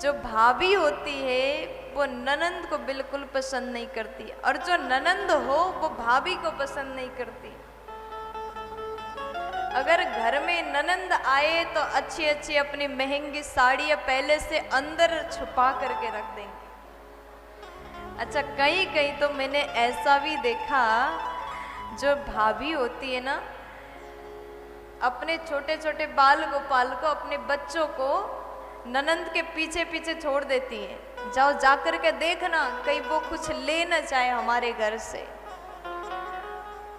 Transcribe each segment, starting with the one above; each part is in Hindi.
जो भाभी होती है वो ननंद को बिल्कुल पसंद नहीं करती, और जो ननंद हो वो भाभी को पसंद नहीं करती। अगर घर में ननंद आए तो अच्छी अच्छी अपनी महंगी साड़ियाँ पहले से अंदर छुपा करके रख देंगे। अच्छा, कहीं कहीं तो मैंने ऐसा भी देखा, जो भाभी होती है ना, अपने छोटे छोटे बाल गोपाल को, अपने बच्चों को ननंद के पीछे पीछे छोड़ देती है। जाओ जाकर के देखना कहीं वो कुछ ले न जाए हमारे घर से।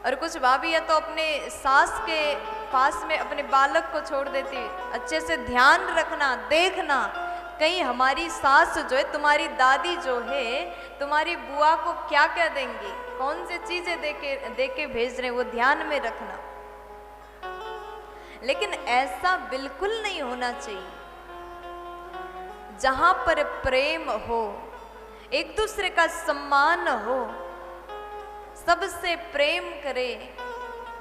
और कुछ भाभियाँ तो अपने सास के पास में अपने बालक को छोड़ देती है। अच्छे से ध्यान रखना, देखना कहीं हमारी सास जो है, तुम्हारी दादी जो है, तुम्हारी बुआ को क्या क्या देंगी, कौन सी चीजें देके भेज रहे हैं, वो ध्यान में रखना। लेकिन ऐसा बिल्कुल नहीं होना चाहिए। जहां पर प्रेम हो, एक दूसरे का सम्मान हो, सबसे प्रेम करे,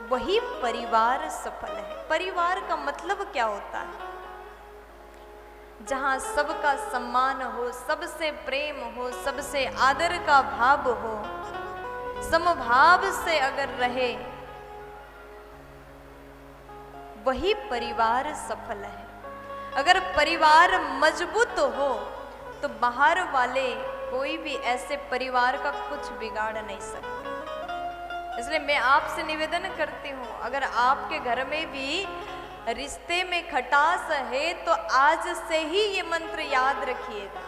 वही परिवार सफल है। परिवार का मतलब क्या होता है? जहां सबका सम्मान हो, सबसे प्रेम हो, सबसे आदर का भाव हो, समभाव से अगर रहे, वही परिवार सफल है। अगर परिवार मजबूत हो तो बाहर वाले कोई भी ऐसे परिवार का कुछ बिगाड़ नहीं सकते। इसलिए मैं आपसे निवेदन करती हूँ, अगर आपके घर में भी रिश्ते में खटास है तो आज से ही ये मंत्र याद रखिएगा।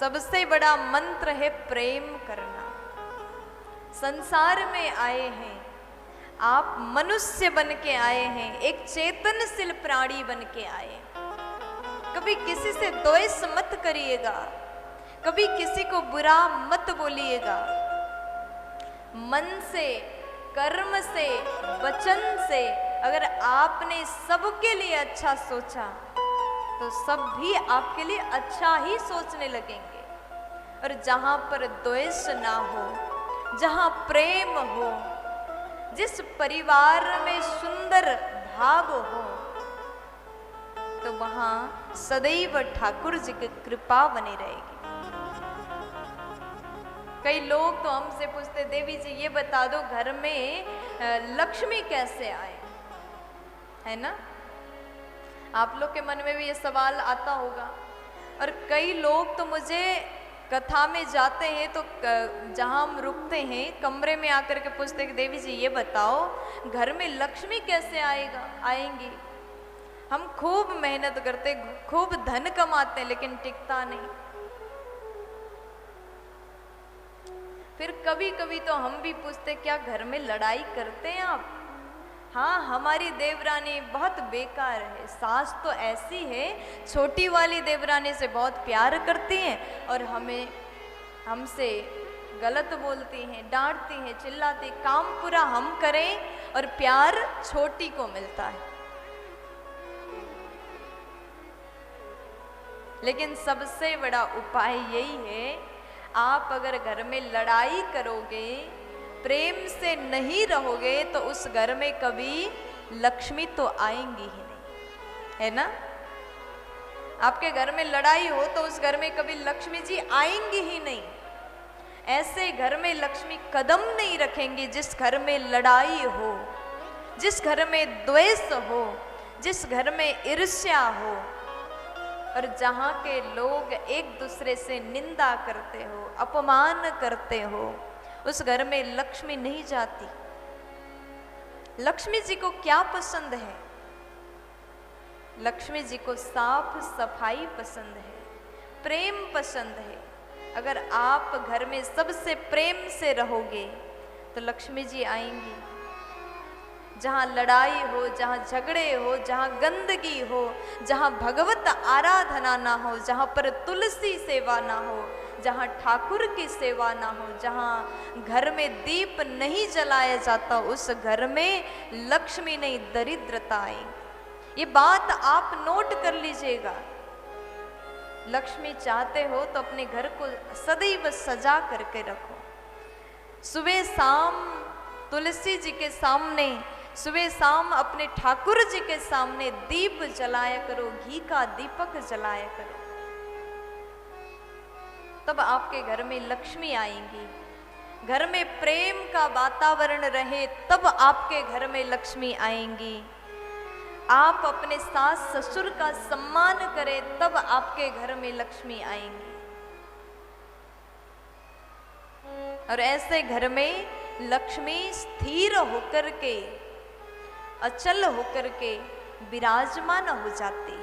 सबसे बड़ा मंत्र है प्रेम करना। संसार में आए हैं आप, मनुष्य बन के आए हैं, एक चेतनशील प्राणी बन के आए। कभी किसी से द्वेष मत करिएगा, कभी किसी को बुरा मत बोलिएगा। मन से, कर्म से, वचन से अगर आपने सबके लिए अच्छा सोचा तो सब भी आपके लिए अच्छा ही सोचने लगेंगे। और जहां पर द्वेष ना हो, जहां प्रेम हो, जिस परिवार में सुंदर भाव हो, तो वहां सदैव ठाकुर जी की कृपा बनी रहेगी। कई लोग तो हमसे पूछते, देवी जी ये बता दो घर में लक्ष्मी कैसे आए, है ना? आप लोग के मन में भी ये सवाल आता होगा। और कई लोग तो मुझे कथा में जाते हैं तो जहाँ हम रुकते हैं कमरे में आकर के पूछते कि देवी जी ये बताओ घर में लक्ष्मी कैसे आएंगी। हम खूब मेहनत करते, खूब धन कमाते, लेकिन टिकता नहीं। फिर कभी कभी तो हम भी पूछते, क्या घर में लड़ाई करते हैं आप? हाँ, हमारी देवरानी बहुत बेकार है। सास तो ऐसी है, छोटी वाली देवरानी से बहुत प्यार करती हैं और हमसे गलत बोलती हैं, डांटती हैं, चिल्लाती। काम पूरा हम करें और प्यार छोटी को मिलता है। लेकिन सबसे बड़ा उपाय यही है, आप अगर घर में लड़ाई करोगे, प्रेम से नहीं रहोगे, तो उस घर में कभी लक्ष्मी तो आएंगी ही नहीं, है ना? आपके घर में लड़ाई हो तो उस घर में कभी लक्ष्मी जी आएंगी ही नहीं। ऐसे घर में लक्ष्मी कदम नहीं रखेंगी जिस घर में लड़ाई हो, जिस घर में द्वेष हो, जिस घर में ईर्ष्या हो, और जहाँ के लोग एक दूसरे से निंदा करते हो, अपमान करते हो, उस घर में लक्ष्मी नहीं जाती। लक्ष्मी जी को क्या पसंद है? लक्ष्मी जी को साफ सफाई पसंद है, प्रेम पसंद है। अगर आप घर में सबसे प्रेम से रहोगे तो लक्ष्मी जी आएंगी। जहाँ लड़ाई हो, जहाँ झगड़े हो, जहाँ गंदगी हो, जहाँ भगवत आराधना ना हो, जहाँ पर तुलसी सेवा ना हो, जहाँ ठाकुर की सेवा ना हो, जहाँ घर में दीप नहीं जलाया जाता, उस घर में लक्ष्मी नहीं दरिद्रता आएगी। ये बात आप नोट कर लीजिएगा। लक्ष्मी चाहते हो तो अपने घर को सदैव सजा करके रखो। सुबह शाम तुलसी जी के सामने सुबह शाम अपने ठाकुर जी के सामने दीप जलाया करो, घी का दीपक जलाया करो, तब आपके घर में लक्ष्मी आएंगी। घर में प्रेम का वातावरण रहे तब आपके घर में लक्ष्मी आएंगी। आप अपने सास ससुर का सम्मान करें तब आपके घर में लक्ष्मी आएंगी। और ऐसे घर में लक्ष्मी स्थिर होकर के, अचल होकर के विराजमान हो जाती है।